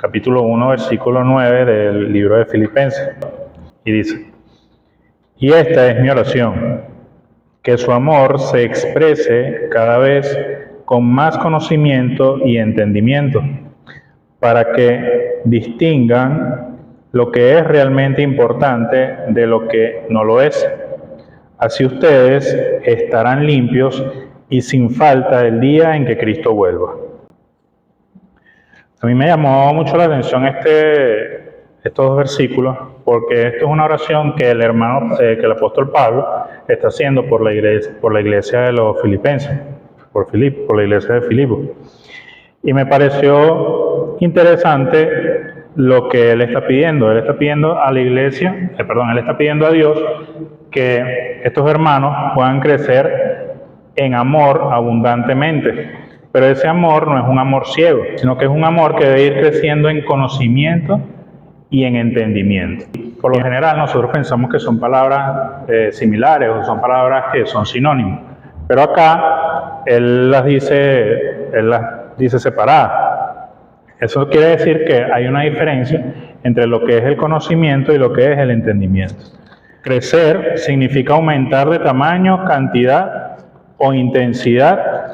capítulo 1, versículo 9 del libro de Filipenses. Y dice: y esta es mi oración, que su amor se exprese cada vez con más conocimiento y entendimiento, para que distingan lo que es realmente importante de lo que no lo es. Así ustedes estarán limpios y sin falta el día en que Cristo vuelva. A mí me llamó mucho la atención estos dos versículos, porque esto es una oración que el hermano, que el apóstol Pablo está haciendo por la iglesia de los filipenses, por la iglesia de Filipos. Y me pareció interesante lo que él está pidiendo. Él está pidiendo a la iglesia, él está pidiendo a Dios que estos hermanos puedan crecer en amor abundantemente. Pero ese amor no es un amor ciego, sino que es un amor que debe ir creciendo en conocimiento y en entendimiento. Por lo general nosotros pensamos que son palabras similares o son palabras que son sinónimos, pero acá él las dice separadas. Eso quiere decir que hay una diferencia entre lo que es el conocimiento y lo que es el entendimiento. Crecer significa aumentar de tamaño, cantidad o intensidad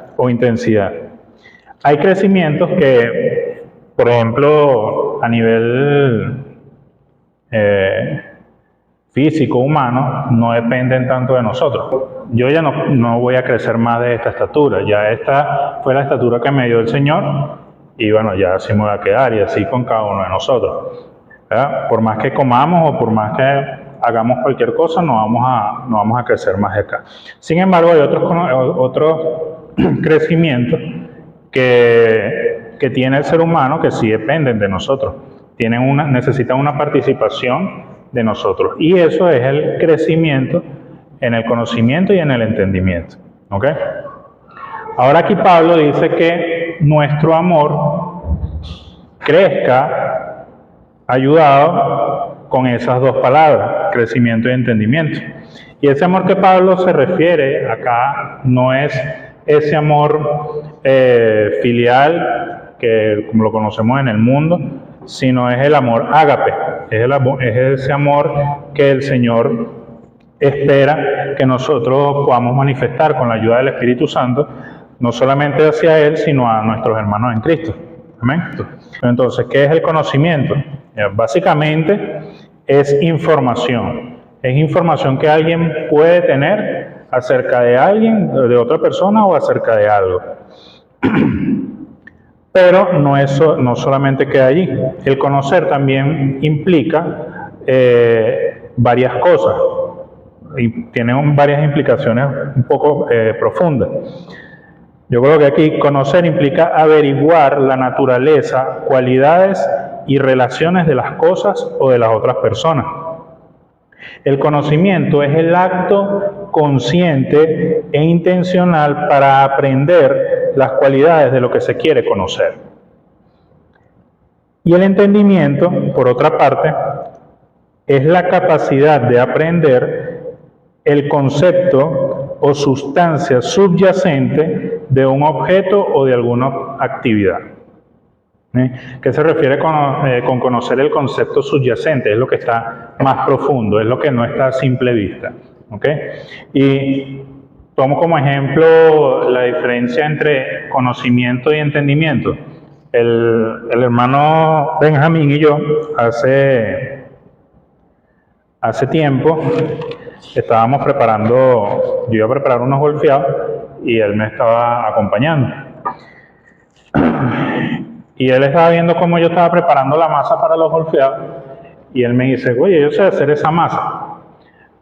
Hay crecimientos que, por ejemplo, a nivel físico, humano, no dependen tanto de nosotros. Yo ya no voy a crecer más de esta estatura, ya esta fue la estatura que me dio el Señor y bueno, ya así me voy a quedar y así con cada uno de nosotros, ¿verdad? Por más que comamos o por más que hagamos cualquier cosa, no vamos a crecer más de acá. Sin embargo, hay otros crecimientos que tiene el ser humano que sí dependen de nosotros, necesitan una participación de nosotros, y eso es el crecimiento en el conocimiento y en el entendimiento. ¿Ok? Ahora aquí Pablo dice que nuestro amor crezca ayudado con esas dos palabras, crecimiento y entendimiento. Y ese amor que Pablo se refiere acá no es ese amor filial que como lo conocemos en el mundo, sino es el amor ágape, es ese amor que el Señor espera que nosotros podamos manifestar con la ayuda del Espíritu Santo, no solamente hacia Él, sino a nuestros hermanos en Cristo. Amén. Entonces, ¿qué es el conocimiento? Básicamente es información. Es información que alguien puede tener acerca de alguien, de otra persona o acerca de algo. Pero no solamente queda allí. El conocer también implica varias cosas y tiene varias implicaciones un poco profundas. Yo creo que aquí conocer implica averiguar la naturaleza, cualidades y relaciones de las cosas o de las otras personas. El conocimiento es el acto consciente e intencional para aprender las cualidades de lo que se quiere conocer. Y el entendimiento, por otra parte, es la capacidad de aprender el concepto o sustancia subyacente de un objeto o de alguna actividad. ¿Qué se refiere con conocer el concepto subyacente? Es lo que está más profundo, es lo que no está a simple vista. ¿Okay? Y tomo como ejemplo la diferencia entre conocimiento y entendimiento. El hermano Benjamín y yo hace tiempo estábamos yo iba a preparar unos golfeados y él me estaba acompañando. Y él estaba viendo cómo yo estaba preparando la masa para los golfeados y él me dice, oye, yo sé hacer esa masa.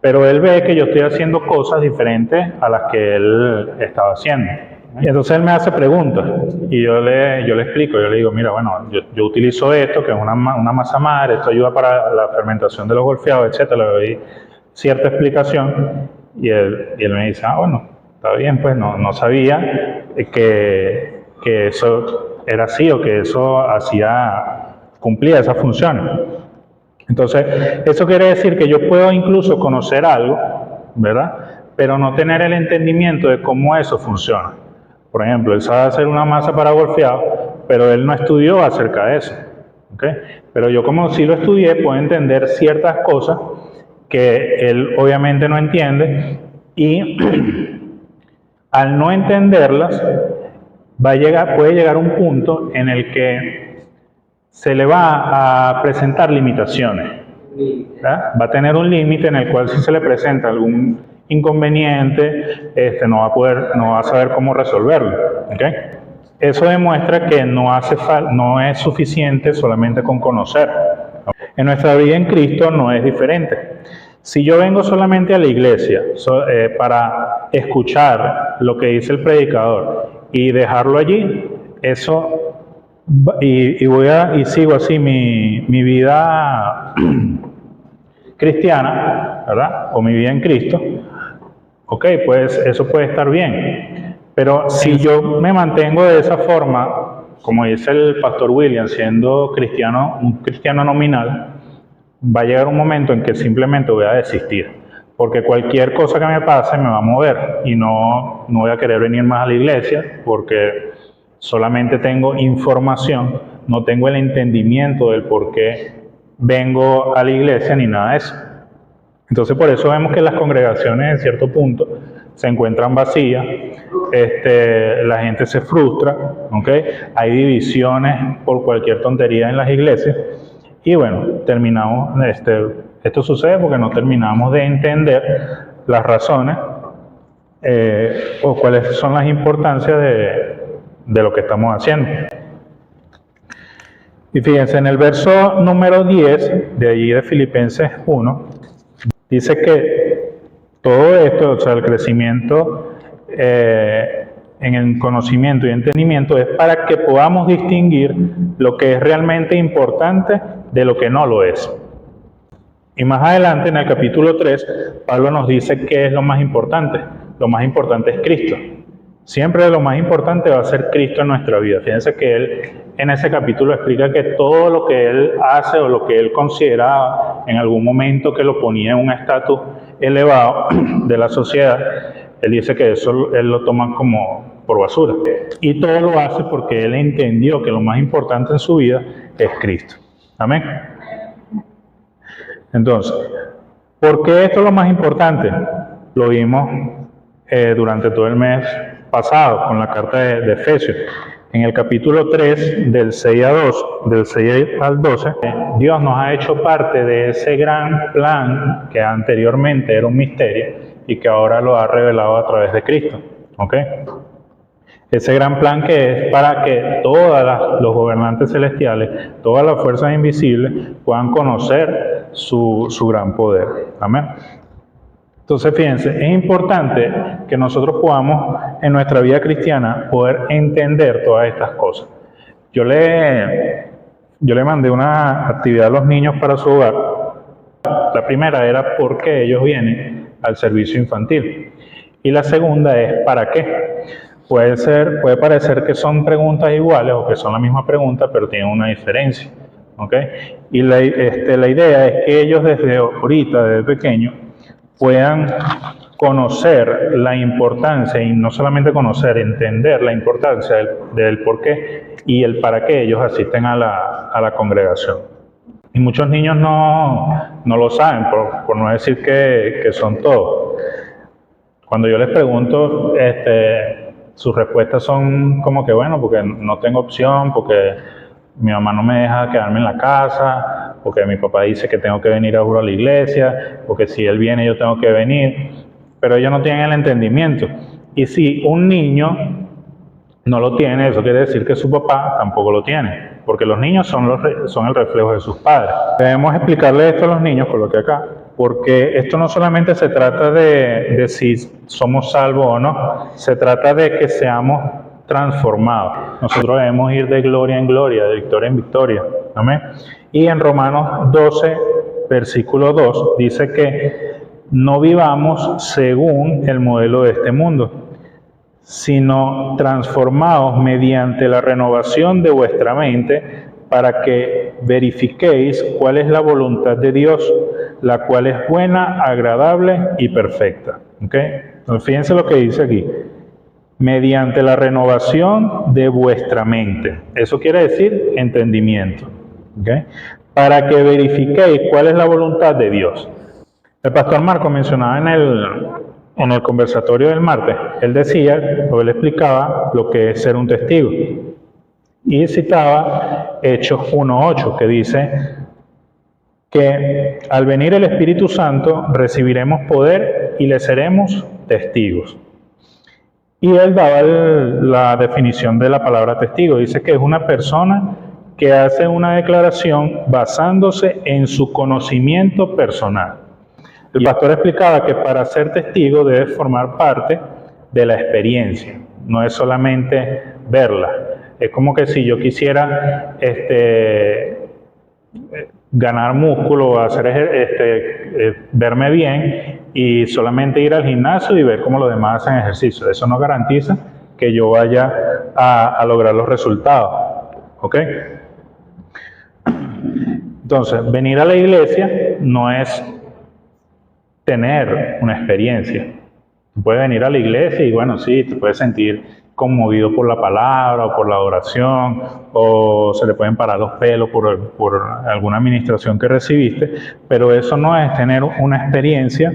Pero él ve que yo estoy haciendo cosas diferentes a las que él estaba haciendo. Y entonces él me hace preguntas y yo le explico, yo le digo, mira, bueno, yo utilizo esto, que es una masa madre, esto ayuda para la fermentación de los golfeados, etc. Le doy cierta explicación y él me dice, bueno, está bien, pues no sabía que eso era así o que eso cumplía esas funciones. Entonces, eso quiere decir que yo puedo incluso conocer algo, ¿verdad? Pero no tener el entendimiento de cómo eso funciona. Por ejemplo, él sabe hacer una masa para golfeado, pero él no estudió acerca de eso. ¿okay? Pero yo, como sí lo estudié, puedo entender ciertas cosas que él obviamente no entiende, y al no entenderlas puede llegar un punto en el que se le va a presentar limitaciones, ¿verdad? Va a tener un límite en el cual, si se le presenta algún inconveniente, no va a saber cómo resolverlo, ¿okay? Eso demuestra que no es suficiente solamente con conocer. En nuestra vida en Cristo no es diferente. Si yo vengo solamente a la iglesia para escuchar lo que dice el predicador y dejarlo allí, y sigo así mi vida cristiana, ¿verdad? O mi vida en Cristo, ok, pues eso puede estar bien. Pero si yo me mantengo de esa forma, como dice el pastor William, siendo un cristiano nominal, va a llegar un momento en que simplemente voy a desistir, porque cualquier cosa que me pase me va a mover y no voy a querer venir más a la iglesia, porque solamente tengo información, no tengo el entendimiento del por qué vengo a la iglesia ni nada de eso. Entonces, por eso vemos que las congregaciones en cierto punto se encuentran vacías, la gente se frustra, ¿okay? Hay divisiones por cualquier tontería en las iglesias, y bueno, esto sucede porque no terminamos de entender las razones o cuáles son las importancias de lo que estamos haciendo. Y fíjense, en el verso número 10 de allí de Filipenses 1, dice que todo esto, o sea, el crecimiento en el conocimiento y entendimiento, es para que podamos distinguir lo que es realmente importante de lo que no lo es. Y más adelante, en el capítulo 3, Pablo nos dice qué es lo más importante. Lo más importante es Cristo. Siempre lo más importante va a ser Cristo en nuestra vida. Fíjense que él en ese capítulo explica que todo lo que él hace o lo que él consideraba en algún momento que lo ponía en un estatus elevado de la sociedad, él dice que eso él lo toma como por basura. Y todo lo hace porque él entendió que lo más importante en su vida es Cristo. Amén. Entonces, ¿por qué esto es lo más importante? Lo vimos durante todo el mes pasado con la carta de Efesios. En el capítulo 3, del 6 al 12, Dios nos ha hecho parte de ese gran plan que anteriormente era un misterio y que ahora lo ha revelado a través de Cristo. ¿Ok? Ese gran plan que es para que todos los gobernantes celestiales, todas las fuerzas invisibles puedan conocer su gran poder. Amén. Entonces, fíjense, es importante que nosotros podamos en nuestra vida cristiana poder entender todas estas cosas. Yo le mandé una actividad a los niños para su hogar. La primera era por qué ellos vienen al servicio infantil. Y la segunda es para qué. Puede parecer que son preguntas iguales o que son la misma pregunta, pero tienen una diferencia. ¿Okay? Y la idea es que ellos desde pequeños, puedan conocer la importancia, y no solamente conocer, entender la importancia del por qué y el para qué ellos asisten a la congregación. Y muchos niños no lo saben, por no decir que son todos. Cuando yo les pregunto, sus respuestas son como que, bueno, porque no tengo opción, porque mi mamá no me deja quedarme en la casa, porque mi papá dice que tengo que venir a la iglesia, porque si él viene yo tengo que venir, pero ellos no tienen el entendimiento. Y si un niño no lo tiene, eso quiere decir que su papá tampoco lo tiene, porque los niños son el reflejo de sus padres. Debemos explicarle esto a los niños, coloqué acá, porque esto no solamente se trata de si somos salvos o no, se trata de que seamos transformados. Nosotros debemos ir de gloria en gloria, de victoria en victoria. Amén. Y en Romanos 12, versículo 2, dice que no vivamos según el modelo de este mundo, sino transformados mediante la renovación de vuestra mente, para que verifiquéis cuál es la voluntad de Dios, la cual es buena, agradable y perfecta. ¿Okay? Entonces, fíjense lo que dice aquí. Mediante la renovación de vuestra mente. Eso quiere decir entendimiento. ¿okay? Para que verifiquéis cuál es la voluntad de Dios. El pastor Marco mencionaba en el conversatorio del martes, él decía, o él explicaba lo que es ser un testigo. Y citaba Hechos 1:8, que dice que al venir el Espíritu Santo recibiremos poder y le seremos testigos. Y él daba la definición de la palabra testigo. Dice que es una persona que hace una declaración basándose en su conocimiento personal. El pastor explicaba que para ser testigo debe formar parte de la experiencia, no es solamente verla. Es como que si yo quisiera ganar músculo, verme bien y solamente ir al gimnasio y ver cómo los demás hacen ejercicio. Eso no garantiza que yo vaya a lograr los resultados. ¿Ok? Entonces, venir a la iglesia no es tener una experiencia. Tú puedes venir a la iglesia y bueno, sí, te puedes sentir conmovido por la palabra o por la oración, o se le pueden parar los pelos por alguna administración que recibiste, pero eso no es tener una experiencia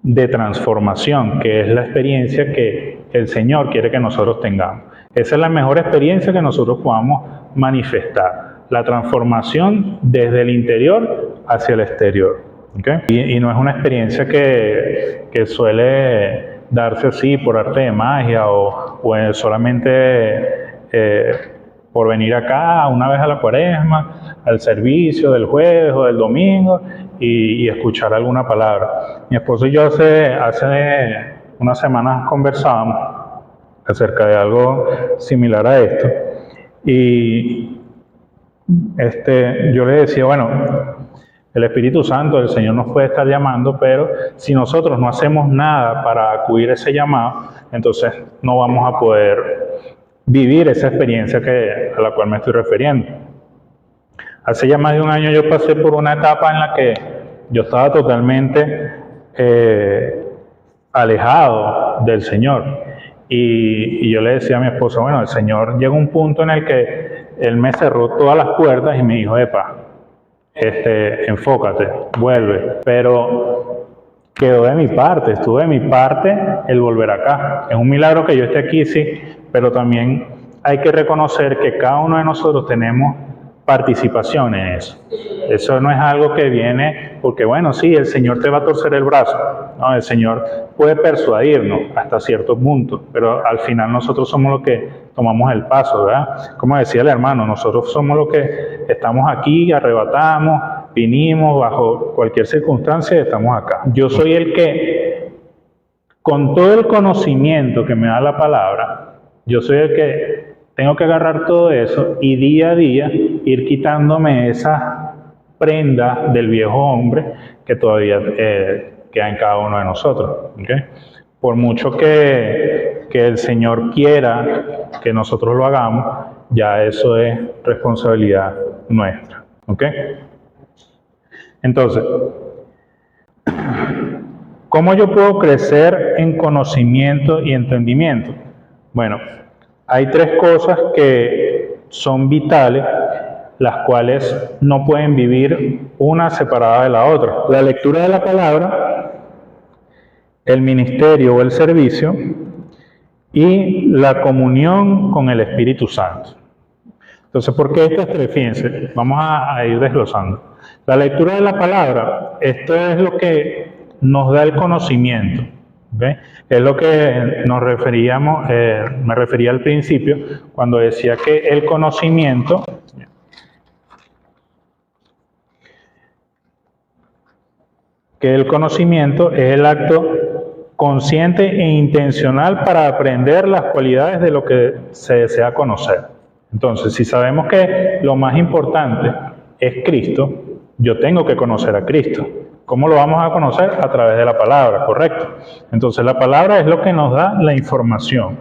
de transformación, que es la experiencia que el Señor quiere que nosotros tengamos. Esa es la mejor experiencia que nosotros podamos manifestar, la transformación desde el interior hacia el exterior. ¿Okay? Y no es una experiencia que suele darse así por arte de magia o solamente por venir acá una vez a la cuaresma, al servicio del jueves o del domingo y escuchar alguna palabra. Mi esposo y yo hace unas semanas conversábamos acerca de algo similar a esto y yo le decía, bueno, el Espíritu Santo, el Señor nos puede estar llamando, pero si nosotros no hacemos nada para acudir a ese llamado, entonces no vamos a poder vivir esa experiencia a la cual me estoy refiriendo. Hace ya más de un año yo pasé por una etapa en la que yo estaba totalmente alejado del Señor. Y yo le decía a mi esposa, bueno, el Señor llegó a un punto en el que Él me cerró todas las puertas y me dijo, epa, enfócate, vuelve. Pero quedó de mi parte, estuvo de mi parte el volver acá. Es un milagro que yo esté aquí, sí, pero también hay que reconocer que cada uno de nosotros tenemos participación en eso. Eso no es algo que viene porque, bueno, sí, el Señor te va a torcer el brazo. No, el Señor puede persuadirnos hasta cierto punto, pero al final nosotros somos los que tomamos el paso, ¿verdad? Como decía el hermano, nosotros somos los que estamos aquí, arrebatamos, vinimos bajo cualquier circunstancia y estamos acá. Yo soy el que, con todo el conocimiento que me da la palabra, yo soy el que tengo que agarrar todo eso y día a día ir quitándome esas prendas del viejo hombre que todavía queda en cada uno de nosotros. ¿Okay? Por mucho que el Señor quiera que nosotros lo hagamos, ya eso es responsabilidad nuestra. ¿Okay? Entonces, ¿cómo yo puedo crecer en conocimiento y entendimiento? Bueno, hay tres cosas que son vitales, las cuales no pueden vivir una separada de la otra. La lectura de la palabra, el ministerio o el servicio y la comunión con el Espíritu Santo. Entonces, ¿por qué estas tres? Fíjense, vamos a ir desglosando. La lectura de la palabra, esto es lo que nos da el conocimiento. ¿Okay? Es lo que nos referíamos, me refería al principio, cuando decía que el conocimiento es el acto consciente e intencional para aprender las cualidades de lo que se desea conocer. Entonces, si sabemos que lo más importante es Cristo, yo tengo que conocer a Cristo. ¿Cómo lo vamos a conocer? A través de la palabra, ¿correcto? Entonces, la palabra es lo que nos da la información.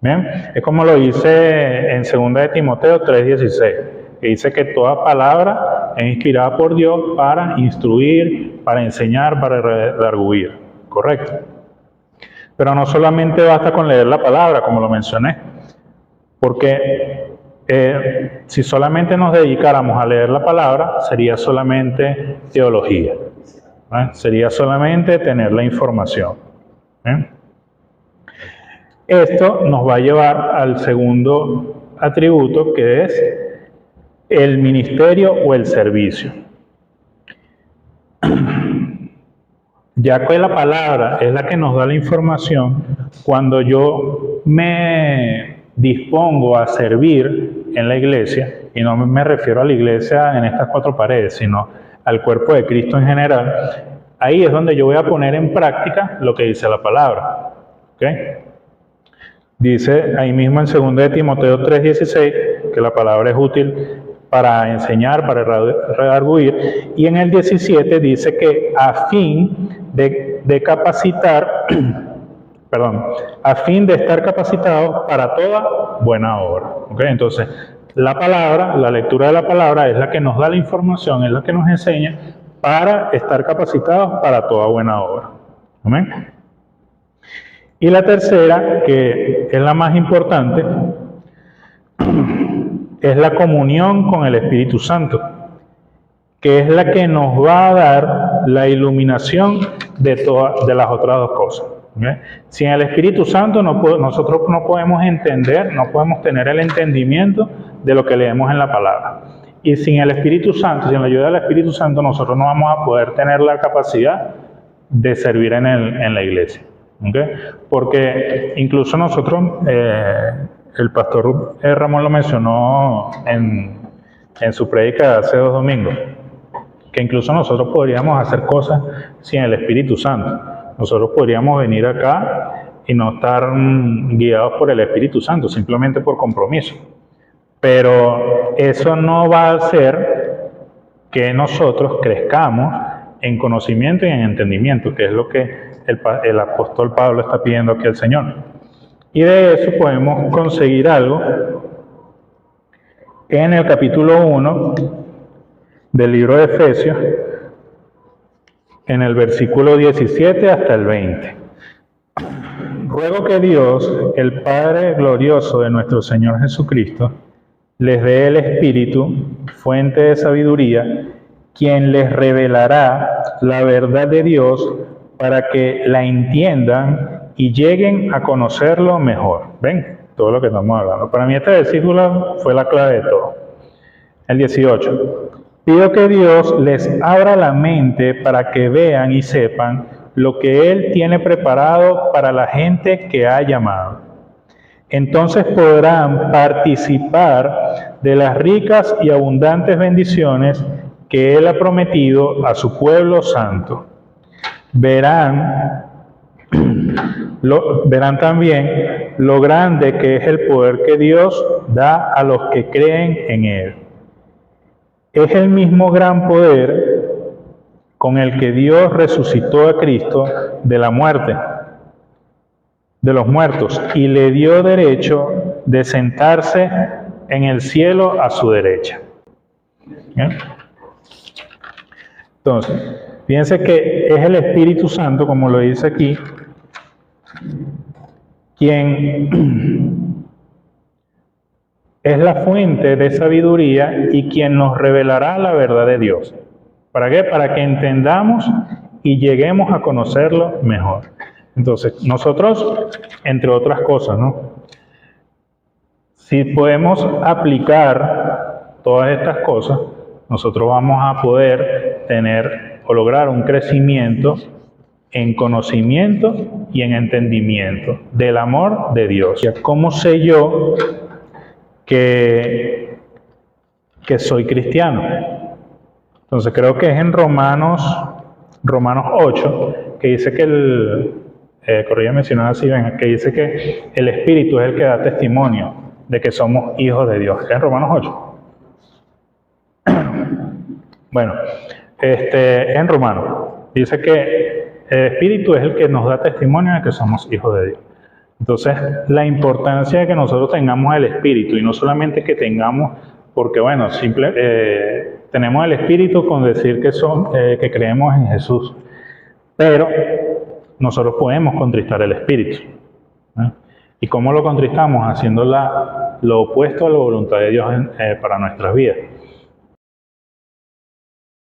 ¿Bien? Es como lo dice en 2 de Timoteo 3:16, que dice que toda palabra es inspirada por Dios para instruir, para enseñar, para redarguir, ¿correcto? Pero no solamente basta con leer la palabra, como lo mencioné, porque Si solamente nos dedicáramos a leer la palabra, sería solamente teología, ¿eh? Sería solamente tener la información, ¿eh? Esto nos va a llevar al segundo atributo, que es el ministerio o el servicio. Ya que la palabra es la que nos da la información, cuando yo me dispongo a servir en la iglesia, y no me refiero a la iglesia en estas cuatro paredes, sino al cuerpo de Cristo en general, ahí es donde yo voy a poner en práctica lo que dice la palabra. ¿Okay? Dice ahí mismo en 2 de Timoteo 3:16 que la palabra es útil para enseñar, para redarguir, y en el 17 dice que a fin de capacitar, perdón, a fin de estar capacitados para toda buena obra. ¿Okay? Entonces, la palabra, la lectura de la palabra es la que nos da la información, es la que nos enseña para estar capacitados para toda buena obra. ¿Amén? Y la tercera, que es la más importante, es la comunión con el Espíritu Santo, que es la que nos va a dar la iluminación de las otras dos cosas. ¿Okay? Sin el Espíritu Santo nosotros no podemos entender, no podemos tener el entendimiento de lo que leemos en la palabra. Y sin el Espíritu Santo, sin la ayuda del Espíritu Santo, nosotros no vamos a poder tener la capacidad de servir en la iglesia. ¿Okay? Porque incluso nosotros, el pastor Ramón lo mencionó en su prédica hace 2 domingos, que incluso nosotros podríamos hacer cosas sin el Espíritu Santo. Nosotros podríamos venir acá y no estar guiados por el Espíritu Santo, simplemente por compromiso. Pero eso no va a hacer que nosotros crezcamos en conocimiento y en entendimiento, que es lo que el apóstol Pablo está pidiendo aquí al Señor. Y de eso podemos conseguir algo en el capítulo 1 del libro de Efesios, en el versículo 17 hasta el 20. Ruego que Dios, el Padre glorioso de nuestro Señor Jesucristo, les dé el Espíritu, fuente de sabiduría, quien les revelará la verdad de Dios para que la entiendan y lleguen a conocerlo mejor. ¿Ven? Todo lo que estamos hablando. Para mí este versículo fue la clave de todo. El 18. Pido que Dios les abra la mente para que vean y sepan lo que Él tiene preparado para la gente que ha llamado. Entonces podrán participar de las ricas y abundantes bendiciones que Él ha prometido a su pueblo santo. Verán también lo grande que es el poder que Dios da a los que creen en Él. Es el mismo gran poder con el que Dios resucitó a Cristo de la muerte, de los muertos, y le dio derecho de sentarse en el cielo a su derecha. ¿Bien? Entonces, fíjense que es el Espíritu Santo, como lo dice aquí, quien es la fuente de sabiduría y quien nos revelará la verdad de Dios. ¿Para qué? Para que entendamos y lleguemos a conocerlo mejor. Entonces, nosotros, entre otras cosas, ¿no? Si podemos aplicar todas estas cosas, nosotros vamos a poder tener o lograr un crecimiento en conocimiento y en entendimiento del amor de Dios. ¿Cómo sé yo que soy cristiano? Entonces creo que es en Romanos 8, que dice que corría mencionar así, que dice que el Espíritu es el que da testimonio de que somos hijos de Dios. ¿Es en Romanos 8? Bueno, en Romanos dice que el Espíritu es el que nos da testimonio de que somos hijos de Dios. Entonces, la importancia de que nosotros tengamos el Espíritu, y no solamente que tengamos, porque bueno, tenemos el Espíritu con decir que creemos en Jesús, pero nosotros podemos contristar el Espíritu. ¿Eh? ¿Y cómo lo contristamos? Haciendo la lo opuesto a la voluntad de Dios para nuestras vidas.